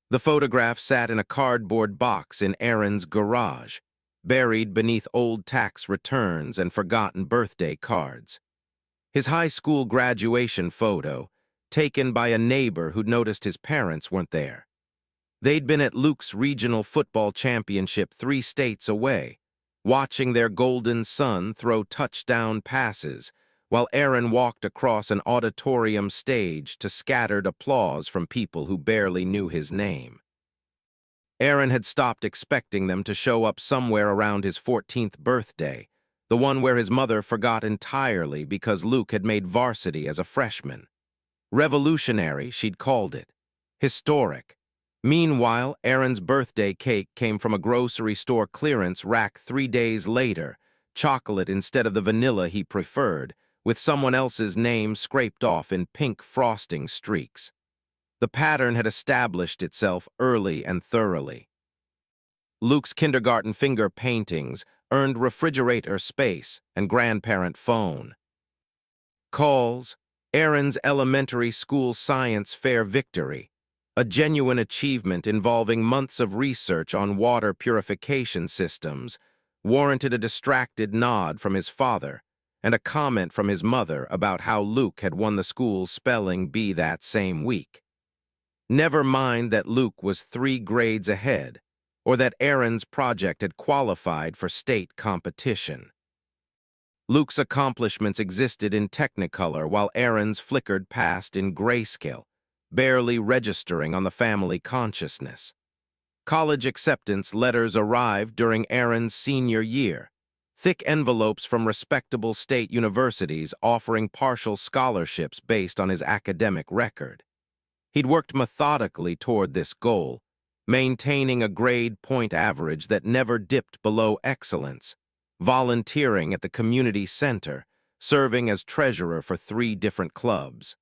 The photograph sat in a cardboard box in Aaron's garage, buried beneath old tax returns and forgotten birthday cards. His high school graduation photo, taken by a neighbor who noticed his parents weren't there. They'd been at Luke's regional football championship 3 states away, watching their golden son throw touchdown passes, while Aaron walked across an auditorium stage to scattered applause from people who barely knew his name. Aaron had stopped expecting them to show up somewhere around his 14th birthday, the one where his mother forgot entirely because Luke had made varsity as a freshman. Revolutionary, she'd called it. Historic. Meanwhile, Aaron's birthday cake came from a grocery store clearance rack 3 days later, chocolate instead of the vanilla he preferred, with someone else's name scraped off in pink frosting streaks. The pattern had established itself early and thoroughly. Luke's kindergarten finger paintings earned refrigerator space and grandparent phone calls, Aaron's elementary school science fair victory, a genuine achievement involving months of research on water purification systems, warranted a distracted nod from his father and a comment from his mother about how Luke had won the school's spelling bee that same week. Never mind that Luke was 3 grades ahead, or that Aaron's project had qualified for state competition. Luke's accomplishments existed in Technicolor while Aaron's flickered past in grayscale, barely registering on the family consciousness. College acceptance letters arrived during Aaron's senior year, thick envelopes from respectable state universities offering partial scholarships based on his academic record. He'd worked methodically toward this goal, maintaining a grade point average that never dipped below excellence, volunteering at the community center, serving as treasurer for 3 different clubs.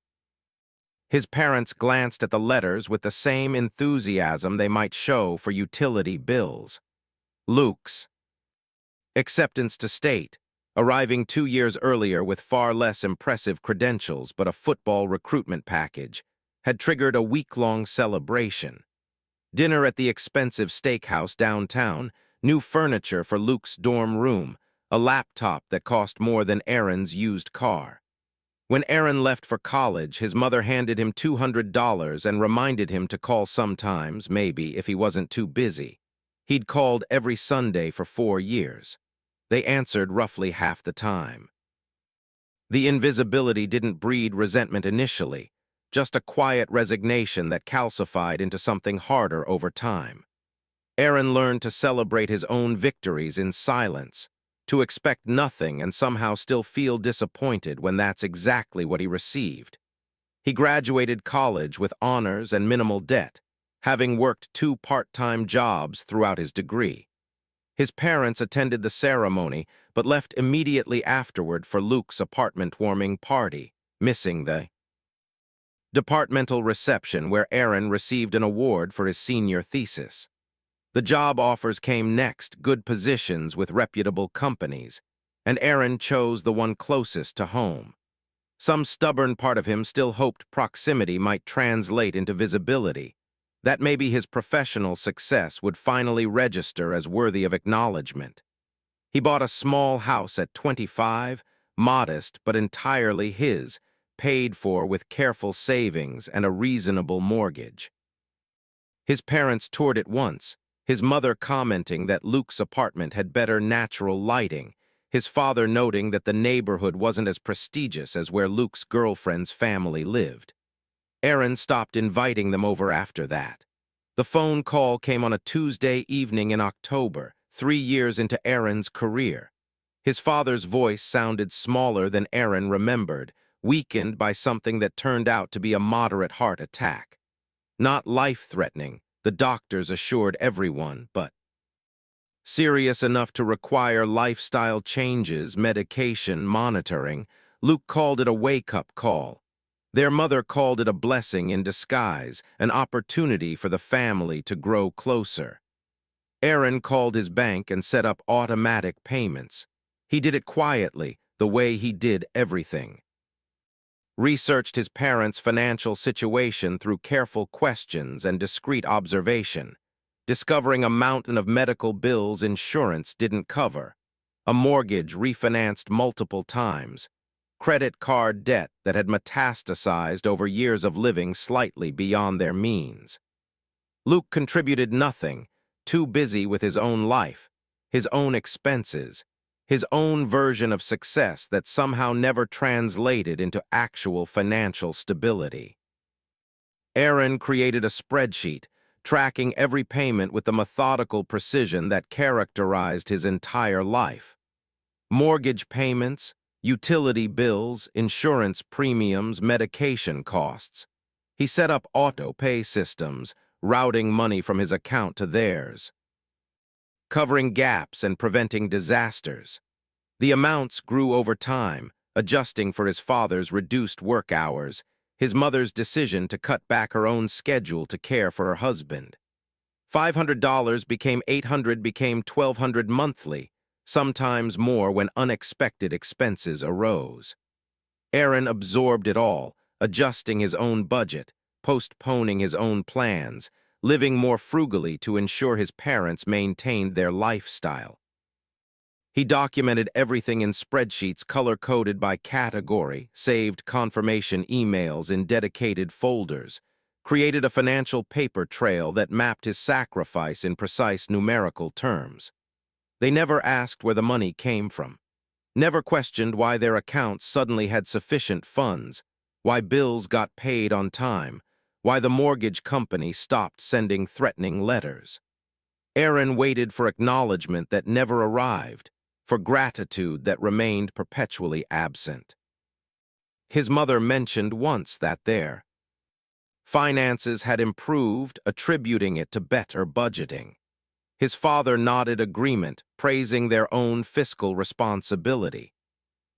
His parents glanced at the letters with the same enthusiasm they might show for utility bills. Luke's acceptance to state, arriving 2 years earlier with far less impressive credentials but a football recruitment package, had triggered a week-long celebration. Dinner at the expensive steakhouse downtown, new furniture for Luke's dorm room, a laptop that cost more than Aaron's used car. When Aaron left for college, his mother handed him $200 and reminded him to call sometimes, maybe, if he wasn't too busy. He'd called every Sunday for 4 years. They answered roughly half the time. The invisibility didn't breed resentment initially, just a quiet resignation that calcified into something harder over time. Aaron learned to celebrate his own victories in silence, to expect nothing and somehow still feel disappointed when that's exactly what he received. He graduated college with honors and minimal debt, having worked 2 part-time jobs throughout his degree. His parents attended the ceremony, but left immediately afterward for Luke's apartment warming party, missing the departmental reception where Aaron received an award for his senior thesis. The job offers came next, good positions with reputable companies, and Aaron chose the one closest to home. Some stubborn part of him still hoped proximity might translate into visibility, that maybe his professional success would finally register as worthy of acknowledgement. He bought a small house at 25, modest but entirely his, paid for with careful savings and a reasonable mortgage. His parents toured it once, his mother commenting that Luke's apartment had better natural lighting, his father noting that the neighborhood wasn't as prestigious as where Luke's girlfriend's family lived. Aaron stopped inviting them over after that. The phone call came on a Tuesday evening in October, 3 years into Aaron's career. His father's voice sounded smaller than Aaron remembered, weakened by something that turned out to be a moderate heart attack. Not life-threatening, the doctors assured everyone, but serious enough to require lifestyle changes, medication, monitoring. Luke called it a wake-up call. Their mother called it a blessing in disguise, an opportunity for the family to grow closer. Aaron called his bank and set up automatic payments. He did it quietly, the way he did everything. researched his parents' financial situation through careful questions and discreet observation, discovering a mountain of medical bills insurance didn't cover, a mortgage refinanced multiple times, credit card debt that had metastasized over years of living slightly beyond their means. Luke contributed nothing, too busy with his own life, his own expenses, his own version of success that somehow never translated into actual financial stability. Aaron created a spreadsheet, tracking every payment with the methodical precision that characterized his entire life. Mortgage payments, utility bills, insurance premiums, medication costs. He set up auto-pay systems, routing money from his account to theirs, covering gaps and preventing disasters. The amounts grew over time, adjusting for his father's reduced work hours, his mother's decision to cut back her own schedule to care for her husband. $500 became $800, became $1,200 monthly, sometimes more when unexpected expenses arose. Aaron absorbed it all, adjusting his own budget, postponing his own plans, living more frugally to ensure his parents maintained their lifestyle. He documented everything in spreadsheets color-coded by category, saved confirmation emails in dedicated folders, created a financial paper trail that mapped his sacrifice in precise numerical terms. They never asked where the money came from, never questioned why their accounts suddenly had sufficient funds, why bills got paid on time, why the mortgage company stopped sending threatening letters. Aaron waited for acknowledgement that never arrived, for gratitude that remained perpetually absent. His mother mentioned once that their finances had improved, attributing it to better budgeting. His father nodded agreement, praising their own fiscal responsibility.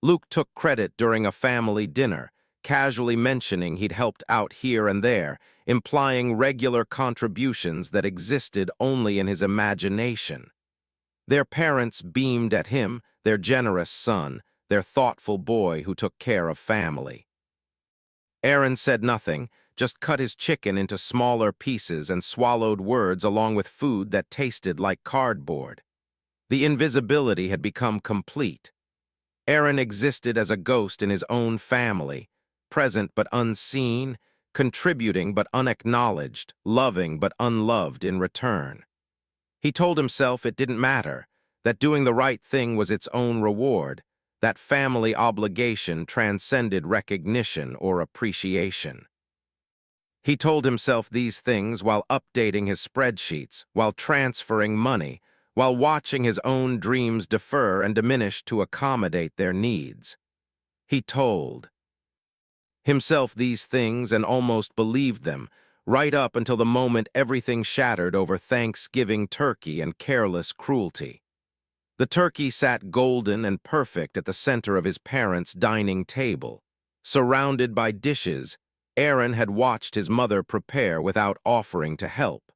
Luke took credit during a family dinner, casually mentioning he'd helped out here and there, implying regular contributions that existed only in his imagination. Their parents beamed at him, their generous son, their thoughtful boy who took care of family. Aaron said nothing, just cut his chicken into smaller pieces and swallowed words along with food that tasted like cardboard. The invisibility had become complete. Aaron existed as a ghost in his own family, present but unseen, contributing but unacknowledged, loving but unloved in return. He told himself it didn't matter, that doing the right thing was its own reward, that family obligation transcended recognition or appreciation. He told himself these things while updating his spreadsheets, while transferring money, while watching his own dreams defer and diminish to accommodate their needs. He told himself these things and almost believed them, right up until the moment everything shattered over Thanksgiving turkey and careless cruelty. The turkey sat golden and perfect at the center of his parents' dining table. Surrounded by dishes, Aaron had watched his mother prepare without offering to help.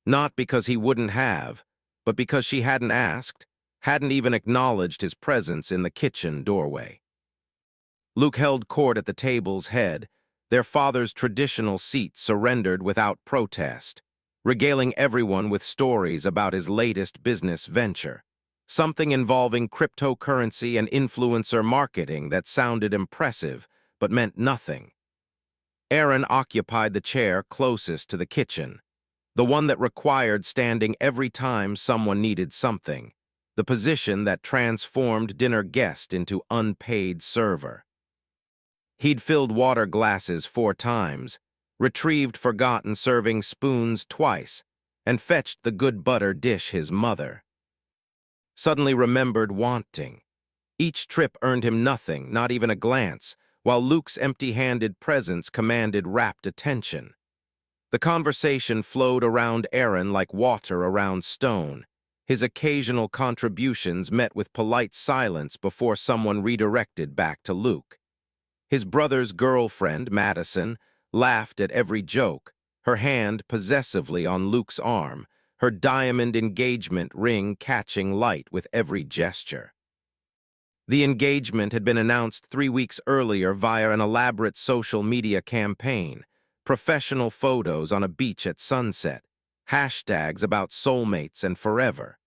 Not because he wouldn't have, but because she hadn't asked, hadn't even acknowledged his presence in the kitchen doorway. Luke held court at the table's head, their father's traditional seat surrendered without protest, regaling everyone with stories about his latest business venture. Something involving cryptocurrency and influencer marketing that sounded impressive, but meant nothing. Aaron occupied the chair closest to the kitchen, the one that required standing every time someone needed something, the position that transformed dinner guest into unpaid server. He'd filled water glasses 4 times, retrieved forgotten serving spoons twice, and fetched the good butter dish his mother suddenly remembered wanting. Each trip earned him nothing, not even a glance, while Luke's empty-handed presence commanded rapt attention. The conversation flowed around Aaron like water around stone, his occasional contributions met with polite silence before someone redirected back to Luke. His brother's girlfriend, Madison, laughed at every joke, her hand possessively on Luke's arm, her diamond engagement ring catching light with every gesture. The engagement had been announced 3 weeks earlier via an elaborate social media campaign, professional photos on a beach at sunset, hashtags about soulmates and forever.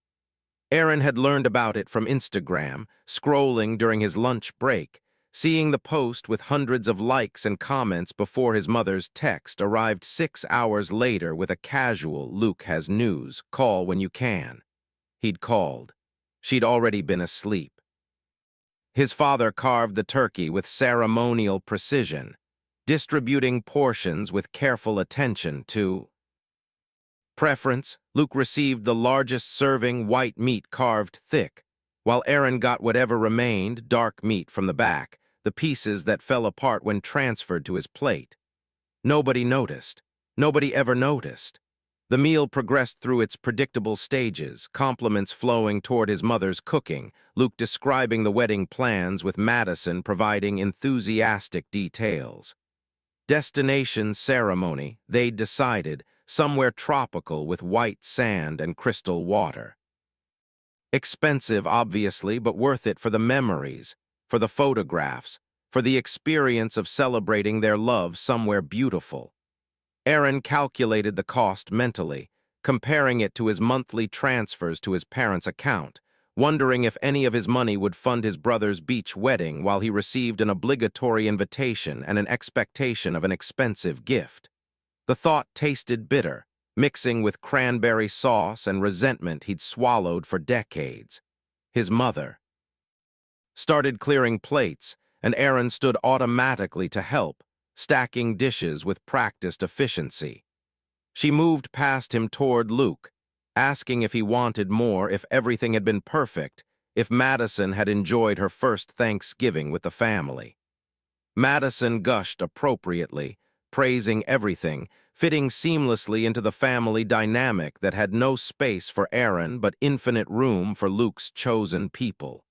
Aaron had learned about it from Instagram, scrolling during his lunch break, seeing the post with hundreds of likes and comments before his mother's text arrived 6 hours later with a casual "Luke has news, call when you can." He'd called. She'd already been asleep. His father carved the turkey with ceremonial precision, distributing portions with careful attention to preference. Luke received the largest serving, white meat carved thick, while Aaron got whatever remained, dark meat from the back, the pieces that fell apart when transferred to his plate. Nobody noticed. Nobody ever noticed. The meal progressed through its predictable stages, compliments flowing toward his mother's cooking, Luke describing the wedding plans with Madison providing enthusiastic details. Destination ceremony, they decided, somewhere tropical with white sand and crystal water. Expensive, obviously, but worth it for the memories, for the photographs, for the experience of celebrating their love somewhere beautiful. Aaron calculated the cost mentally, comparing it to his monthly transfers to his parents' account, wondering if any of his money would fund his brother's beach wedding while he received an obligatory invitation and an expectation of an expensive gift. The thought tasted bitter, mixing with cranberry sauce and resentment he'd swallowed for decades. His mother started clearing plates, and Aaron stood automatically to help, stacking dishes with practiced efficiency. She moved past him toward Luke, asking if he wanted more, if everything had been perfect, if Madison had enjoyed her first Thanksgiving with the family. Madison gushed appropriately, praising everything, fitting seamlessly into the family dynamic that had no space for Aaron but infinite room for Luke's chosen people.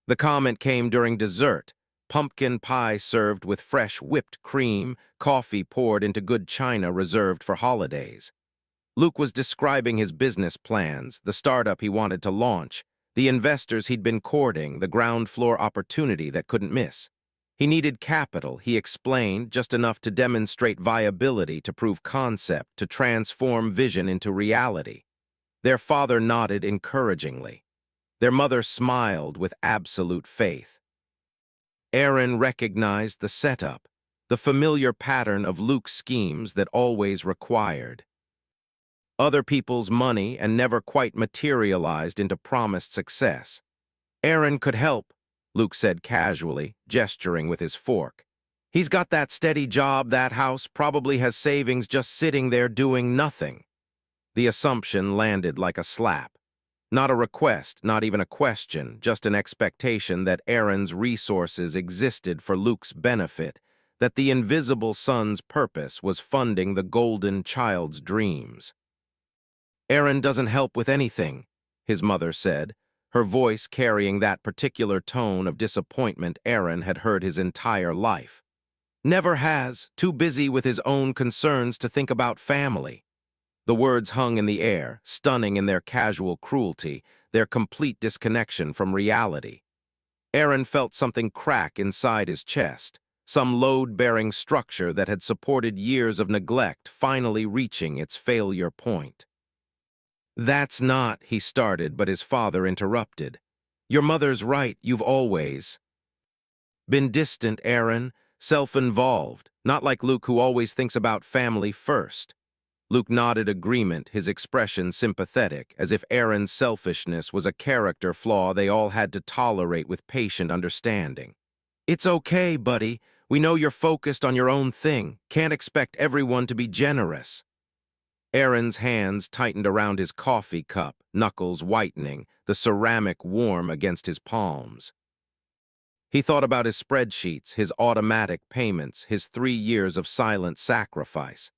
The comment came during dessert, pumpkin pie served with fresh whipped cream, coffee poured into good china reserved for holidays. Luke was describing his business plans, the startup he wanted to launch, the investors he'd been courting, the ground floor opportunity that couldn't miss. He needed capital, he explained, just enough to demonstrate viability, to prove concept, to transform vision into reality. Their father nodded encouragingly. Their mother smiled with absolute faith. Aaron recognized the setup, the familiar pattern of Luke's schemes that always required other people's money and never quite materialized into promised success. Aaron could help, Luke said casually, gesturing with his fork. He's got that steady job, that house, probably has savings just sitting there doing nothing. The assumption landed like a slap. Not a request, not even a question, just an expectation that Aaron's resources existed for Luke's benefit, that the invisible son's purpose was funding the golden child's dreams. Aaron doesn't help with anything, his mother said, her voice carrying that particular tone of disappointment Aaron had heard his entire life. Never has, too busy with his own concerns to think about family. The words hung in the air, stunning in their casual cruelty, their complete disconnection from reality. Aaron felt something crack inside his chest, some load-bearing structure that had supported years of neglect finally reaching its failure point. "That's not," he started, but his father interrupted. "Your mother's right, you've always been distant, Aaron, self-involved, not like Luke, who always thinks about family first." Luke nodded agreement, his expression sympathetic, as if Aaron's selfishness was a character flaw they all had to tolerate with patient understanding. "It's okay, buddy. We know you're focused on your own thing. Can't expect everyone to be generous." Aaron's hands tightened around his coffee cup, knuckles whitening, the ceramic warm against his palms. He thought about his spreadsheets, his automatic payments, his 3 years of silent sacrifice.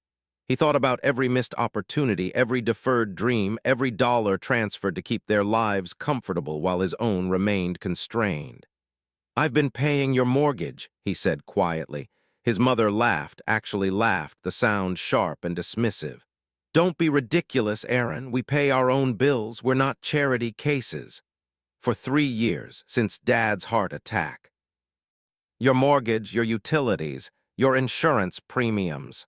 He thought about every missed opportunity, every deferred dream, every dollar transferred to keep their lives comfortable while his own remained constrained. "I've been paying your mortgage," he said quietly. His mother laughed, actually laughed, the sound sharp and dismissive. "Don't be ridiculous, Aaron. We pay our own bills. We're not charity cases." For 3 years, since Dad's heart attack. Your mortgage, your utilities, your insurance premiums.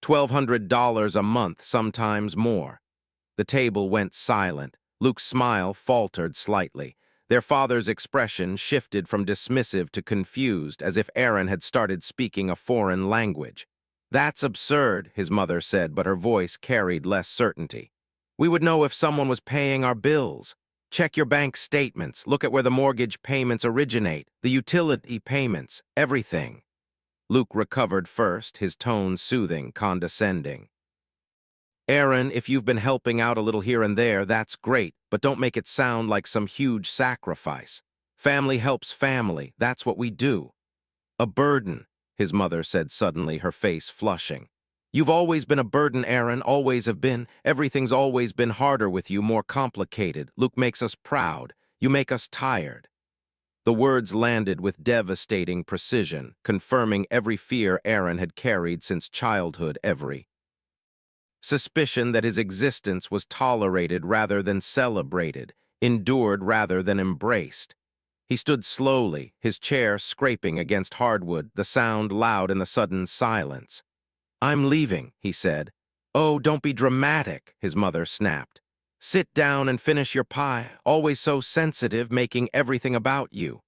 $1,200 a month, sometimes more. The table went silent. Luke's smile faltered slightly. Their father's expression shifted from dismissive to confused, as if Aaron had started speaking a foreign language. That's absurd, his mother said, but her voice carried less certainty. We would know if someone was paying our bills. Check your bank statements. Look at where the mortgage payments originate, the utility payments, everything. Luke recovered first, his tone soothing, condescending. Aaron, if you've been helping out a little here and there, that's great, but don't make it sound like some huge sacrifice. Family helps family, that's what we do. A burden, his mother said suddenly, her face flushing. You've always been a burden, Aaron, always have been. Everything's always been harder with you, more complicated. Luke makes us proud. You make us tired. The words landed with devastating precision, confirming every fear Aaron had carried since childhood, every suspicion that his existence was tolerated rather than celebrated, endured rather than embraced. He stood slowly, his chair scraping against hardwood, the sound loud in the sudden silence. I'm leaving, he said. Oh, don't be dramatic, his mother snapped. Sit down and finish your pie, always so sensitive, making everything about you.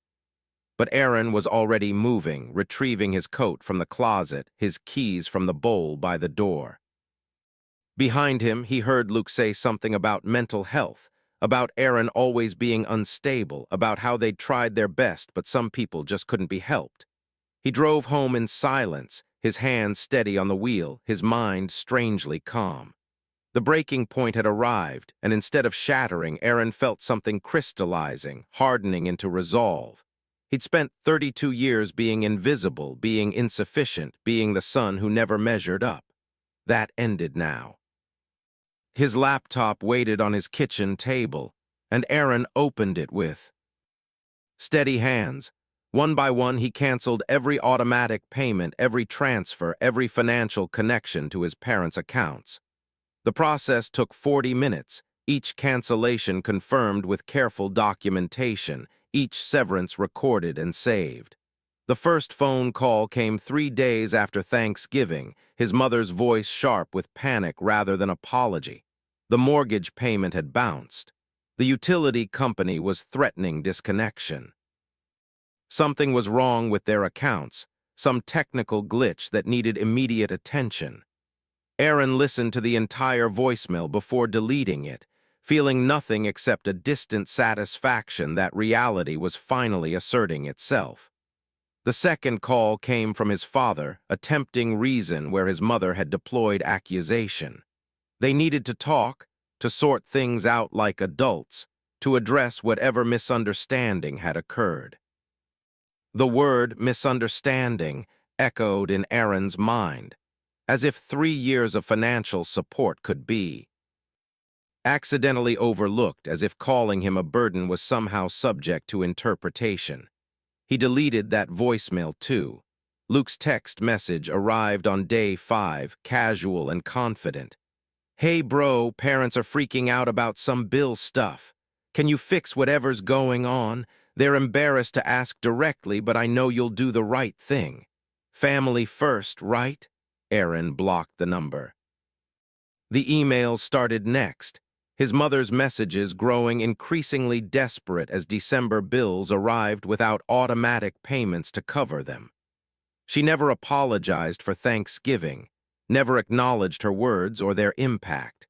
But Aaron was already moving, retrieving his coat from the closet, his keys from the bowl by the door. Behind him, he heard Luke say something about mental health, about Aaron always being unstable, about how they'd tried their best, but some people just couldn't be helped. He drove home in silence, his hands steady on the wheel, his mind strangely calm. The breaking point had arrived, and instead of shattering, Aaron felt something crystallizing, hardening into resolve. He'd spent 32 years being invisible, being insufficient, being the son who never measured up. That ended now. His laptop waited on his kitchen table, and Aaron opened it with steady hands. One by one, he canceled every automatic payment, every transfer, every financial connection to his parents' accounts. The process took 40 minutes, each cancellation confirmed with careful documentation, each severance recorded and saved. The first phone call came 3 days after Thanksgiving, his mother's voice sharp with panic rather than apology. The mortgage payment had bounced. The utility company was threatening disconnection. Something was wrong with their accounts, some technical glitch that needed immediate attention. Aaron listened to the entire voicemail before deleting it, feeling nothing except a distant satisfaction that reality was finally asserting itself. The second call came from his father, attempting reason where his mother had deployed accusation. They needed to talk, to sort things out like adults, to address whatever misunderstanding had occurred. The word misunderstanding echoed in Aaron's mind, as if 3 years of financial support could be accidentally overlooked, as if calling him a burden was somehow subject to interpretation. He deleted that voicemail too. Luke's text message arrived on day 5, casual and confident. Hey bro, parents are freaking out about some bill stuff. Can you fix whatever's going on? They're embarrassed to ask directly, but I know you'll do the right thing. Family first, right? Aaron blocked the number. The emails started next, his mother's messages growing increasingly desperate as December bills arrived without automatic payments to cover them. She never apologized for Thanksgiving, never acknowledged her words or their impact.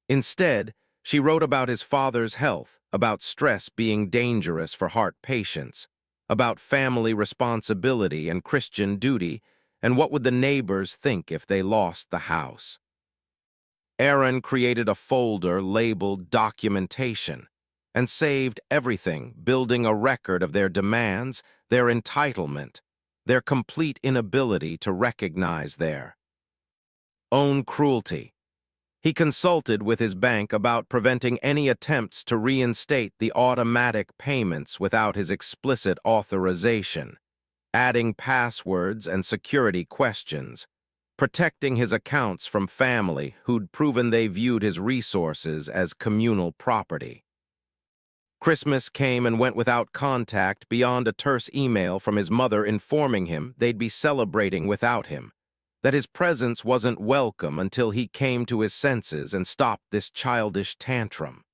Instead, she wrote about his father's health, about stress being dangerous for heart patients, about family responsibility and Christian duty, and what would the neighbors think if they lost the house. Aaron created a folder labeled Documentation and saved everything, building a record of their demands, their entitlement, their complete inability to recognize their own cruelty. He consulted with his bank about preventing any attempts to reinstate the automatic payments without his explicit authorization, adding passwords and security questions, protecting his accounts from family who'd proven they viewed his resources as communal property. Christmas came and went without contact beyond a terse email from his mother informing him they'd be celebrating without him, that his presence wasn't welcome until he came to his senses and stopped this childish tantrum.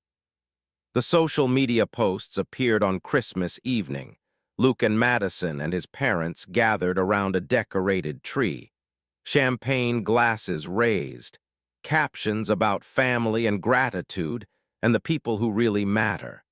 The social media posts appeared on Christmas evening. Luke and Madison and his parents gathered around a decorated tree, champagne glasses raised, captions about family and gratitude and the people who really matter.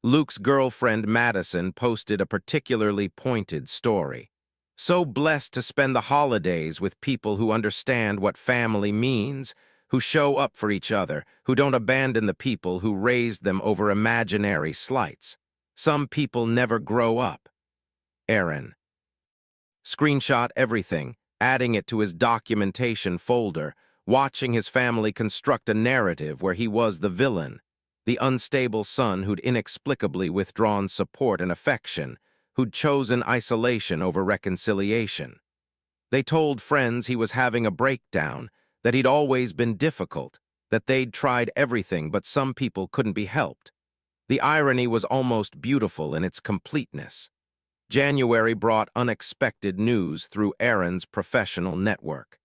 Luke's girlfriend Madison posted a particularly pointed story. So blessed to spend the holidays with people who understand what family means, who show up for each other, who don't abandon the people who raised them over imaginary slights. Some people never grow up. Aaron screenshot everything, adding it to his documentation folder, watching his family construct a narrative where he was the villain, the unstable son who'd inexplicably withdrawn support and affection, who'd chosen isolation over reconciliation. They told friends he was having a breakdown, that he'd always been difficult, that they'd tried everything but some people couldn't be helped. The irony was almost beautiful in its completeness. January brought unexpected news through Aaron's professional network.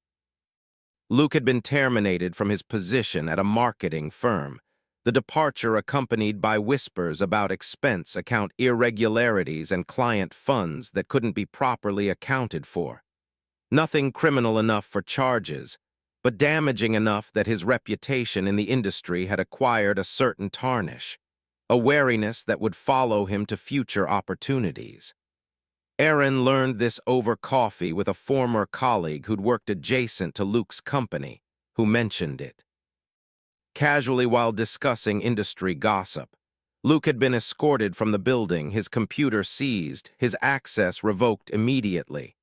Luke had been terminated from his position at a marketing firm, the departure accompanied by whispers about expense account irregularities and client funds that couldn't be properly accounted for. Nothing criminal enough for charges, but damaging enough that his reputation in the industry had acquired a certain tarnish, a wariness that would follow him to future opportunities. Aaron learned this over coffee with a former colleague who'd worked adjacent to Luke's company, who mentioned it. Casually while discussing industry gossip, Luke had been escorted from the building, his computer seized, his access revoked immediately.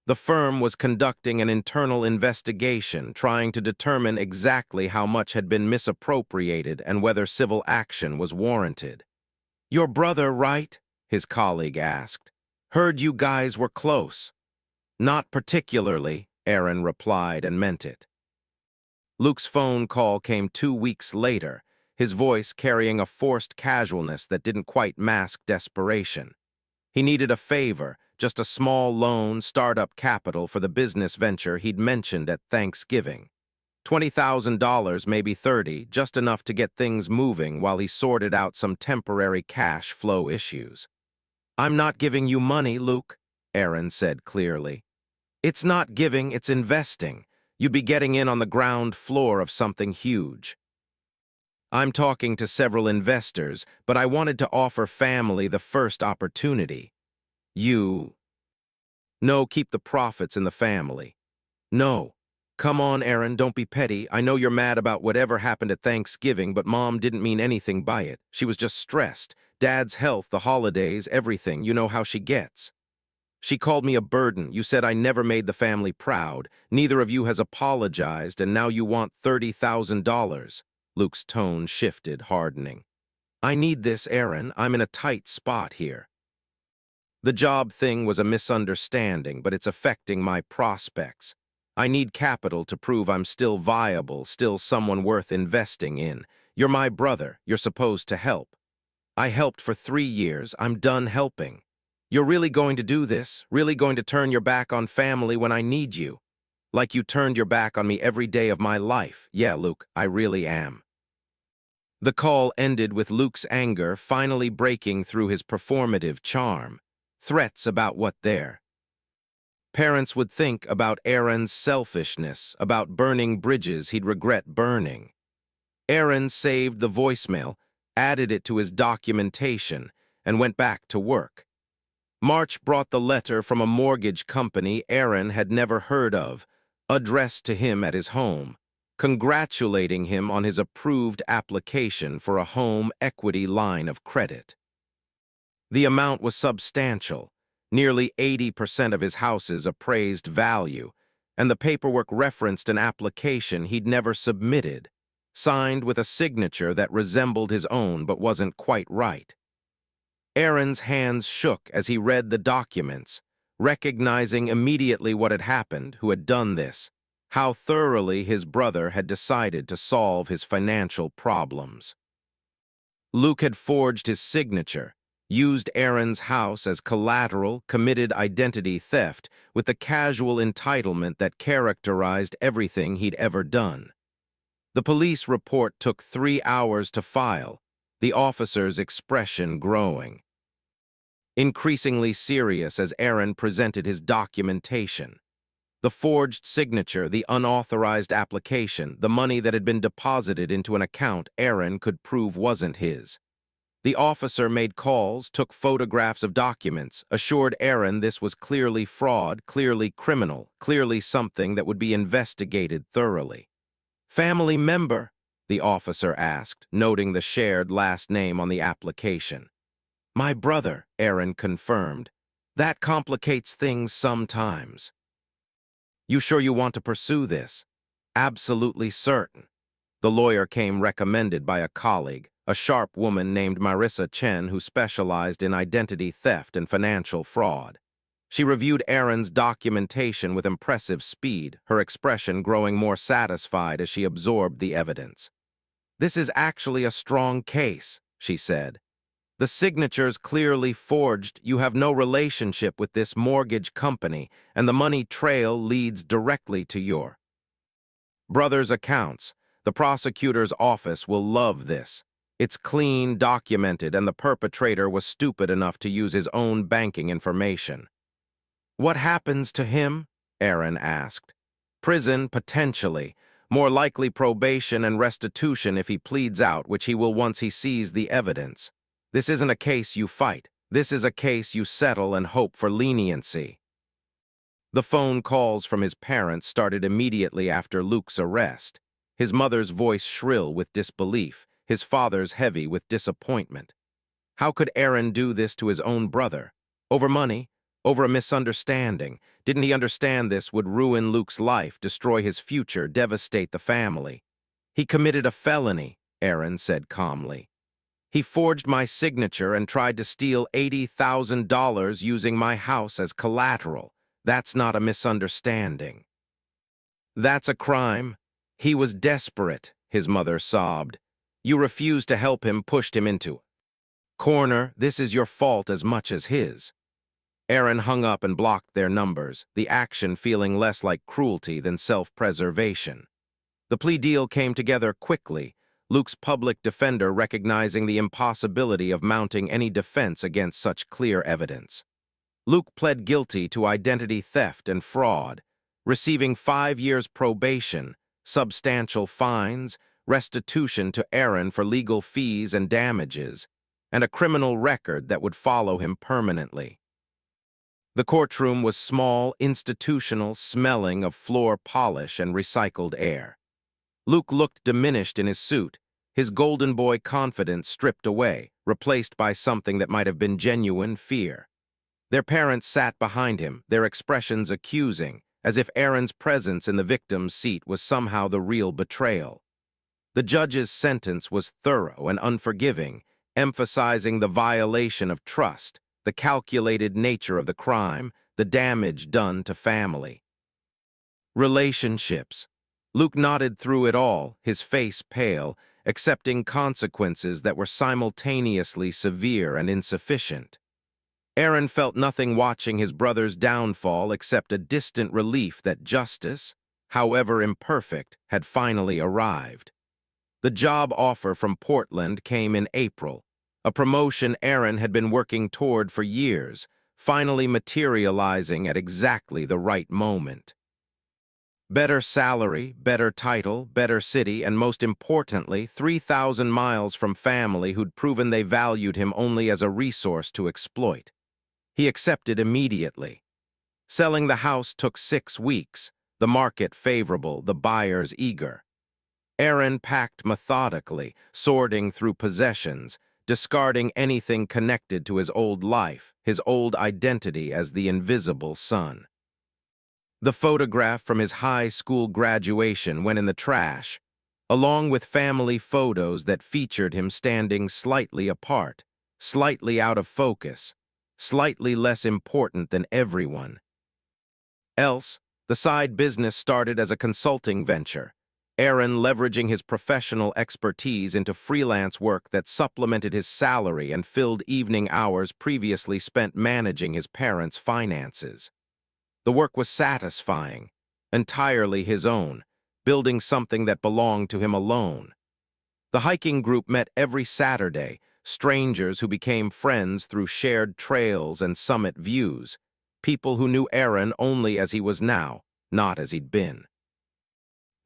The firm was conducting an internal investigation, trying to determine exactly how much had been misappropriated and whether civil action was warranted. "Your brother, right?" his colleague asked. "Heard you guys were close." "Not particularly," Aaron replied and meant it. Luke's phone call came 2 weeks later, his voice carrying a forced casualness that didn't quite mask desperation. He needed a favor, just a small loan, startup capital for the business venture he'd mentioned at Thanksgiving. $20,000, maybe 30, just enough to get things moving while he sorted out some temporary cash flow issues. "I'm not giving you money, Luke," Aaron said clearly. "It's not giving, it's investing. You'd be getting in on the ground floor of something huge. I'm talking to several investors, but I wanted to offer family the first opportunity. You... No, keep the profits in the family. No. Come on, Aaron, don't be petty. I know you're mad about whatever happened at Thanksgiving, but Mom didn't mean anything by it. She was just stressed. Dad's health, the holidays, everything. You know how she gets. She called me a burden. You said I never made the family proud. Neither of you has apologized, and now you want $30,000. Luke's tone shifted, hardening. I need this, Aaron. I'm in a tight spot here. The job thing was a misunderstanding, but it's affecting my prospects. I need capital to prove I'm still viable, still someone worth investing in. You're my brother. You're supposed to help. I helped for 3 years. I'm done helping. You're really going to do this? Really going to turn your back on family when I need you? Like you turned your back on me every day of my life. Yeah, Luke, I really am. The call ended with Luke's anger finally breaking through his performative charm. Threats about what their parents would think about Aaron's selfishness, about burning bridges he'd regret burning. Aaron saved the voicemail, added it to his documentation, and went back to work. March brought the letter from a mortgage company Aaron had never heard of, addressed to him at his home, congratulating him on his approved application for a home equity line of credit. The amount was substantial, nearly 80% of his house's appraised value, and the paperwork referenced an application he'd never submitted, signed with a signature that resembled his own but wasn't quite right. Aaron's hands shook as he read the documents, recognizing immediately what had happened, who had done this, how thoroughly his brother had decided to solve his financial problems. Luke had forged his signature, used Aaron's house as collateral, committed identity theft with the casual entitlement that characterized everything he'd ever done. The police report took 3 hours to file, the officer's expression growing. Increasingly serious as Aaron presented his documentation. The forged signature, the unauthorized application, the money that had been deposited into an account Aaron could prove wasn't his. The officer made calls, took photographs of documents, assured Aaron this was clearly fraud, clearly criminal, clearly something that would be investigated thoroughly. "Family member?" the officer asked, noting the shared last name on the application. "My brother," Aaron confirmed. "That complicates things sometimes." "You sure you want to pursue this?" "Absolutely certain." The lawyer came recommended by a colleague, a sharp woman named Marissa Chen who specialized in identity theft and financial fraud. She reviewed Aaron's documentation with impressive speed, her expression growing more satisfied as she absorbed the evidence. "This is actually a strong case," she said. "The signature's clearly forged, you have no relationship with this mortgage company, and the money trail leads directly to your brother's accounts. The prosecutor's office will love this. It's clean, documented, and the perpetrator was stupid enough to use his own banking information." "What happens to him?" Aaron asked. "Prison, potentially. More likely probation and restitution if he pleads out, which he will once he sees the evidence. This isn't a case you fight. This is a case you settle and hope for leniency." The phone calls from his parents started immediately after Luke's arrest, his mother's voice shrill with disbelief, his father's heavy with disappointment. How could Aaron do this to his own brother? Over money? Over a misunderstanding? Didn't he understand this would ruin Luke's life, destroy his future, devastate the family? "He committed a felony," Aaron said calmly. "He forged my signature and tried to steal $80,000 using my house as collateral. That's not a misunderstanding." "That's a crime. He was desperate," his mother sobbed. "You refused to help him, pushed him into corner. This is your fault as much as his." Aaron hung up and blocked their numbers, the action feeling less like cruelty than self-preservation. The plea deal came together quickly, Luke's public defender recognizing the impossibility of mounting any defense against such clear evidence. Luke pled guilty to identity theft and fraud, receiving 5 years probation, substantial fines, restitution to Aaron for legal fees and damages, and a criminal record that would follow him permanently. The courtroom was small, institutional, smelling of floor polish and recycled air. Luke looked diminished in his suit, his golden boy confidence stripped away, replaced by something that might have been genuine fear. Their parents sat behind him, their expressions accusing, as if Aaron's presence in the victim's seat was somehow the real betrayal. The judge's sentence was thorough and unforgiving, emphasizing the violation of trust, the calculated nature of the crime, the damage done to family. Relationships. Luke nodded through it all, his face pale, accepting consequences that were simultaneously severe and insufficient. Aaron felt nothing watching his brother's downfall except a distant relief that justice, however imperfect, had finally arrived. The job offer from Portland came in April, a promotion Aaron had been working toward for years, finally materializing at exactly the right moment. Better salary, better title, better city, and most importantly, 3,000 miles from family who'd proven they valued him only as a resource to exploit. He accepted immediately. Selling the house took 6 weeks, the market favorable, the buyers eager. Aaron packed methodically, sorting through possessions, discarding anything connected to his old life, his old identity as the invisible son. The photograph from his high school graduation went in the trash, along with family photos that featured him standing slightly apart, slightly out of focus, slightly less important than everyone else. The side business started as a consulting venture. Aaron leveraging his professional expertise into freelance work that supplemented his salary and filled evening hours previously spent managing his parents' finances. The work was satisfying, entirely his own, building something that belonged to him alone. The hiking group met every Saturday, strangers who became friends through shared trails and summit views, people who knew Aaron only as he was now, not as he'd been.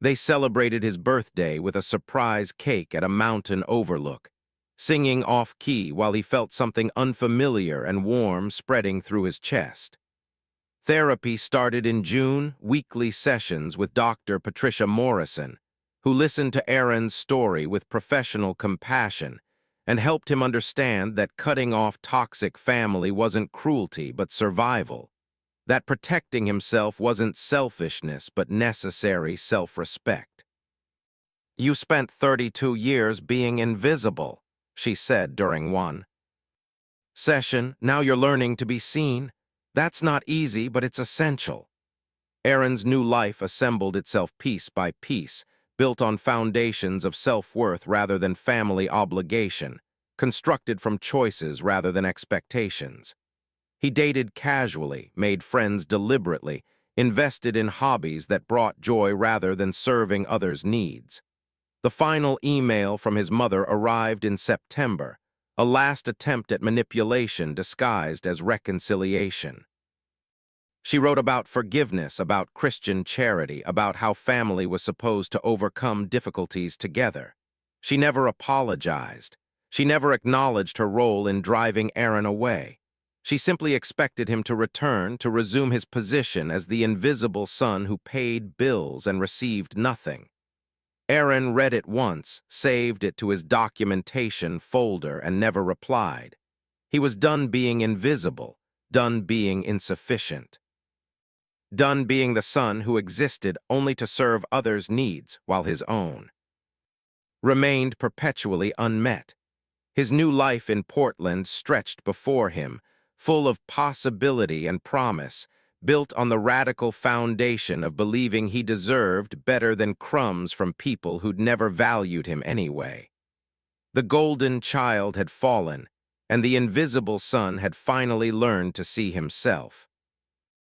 They celebrated his birthday with a surprise cake at a mountain overlook, singing off-key while he felt something unfamiliar and warm spreading through his chest. Therapy started in June, weekly sessions with Dr. Patricia Morrison, who listened to Aaron's story with professional compassion and helped him understand that cutting off toxic family wasn't cruelty but survival, that protecting himself wasn't selfishness but necessary self-respect. "You spent 32 years being invisible," she said during one session. "Now you're learning to be seen. That's not easy, but it's essential." Aaron's new life assembled itself piece by piece, built on foundations of self-worth rather than family obligation, constructed from choices rather than expectations. He dated casually, made friends deliberately, invested in hobbies that brought joy rather than serving others' needs. The final email from his mother arrived in September, a last attempt at manipulation disguised as reconciliation. She wrote about forgiveness, about Christian charity, about how family was supposed to overcome difficulties together. She never apologized. She never acknowledged her role in driving Aaron away. She simply expected him to return, to resume his position as the invisible son who paid bills and received nothing. Aaron read it once, saved it to his documentation folder, and never replied. He was done being invisible, done being insufficient. Done being the son who existed only to serve others' needs while his own remained perpetually unmet. His new life in Portland stretched before him, full of possibility and promise, built on the radical foundation of believing he deserved better than crumbs from people who'd never valued him anyway. The golden child had fallen, and the invisible son had finally learned to see himself.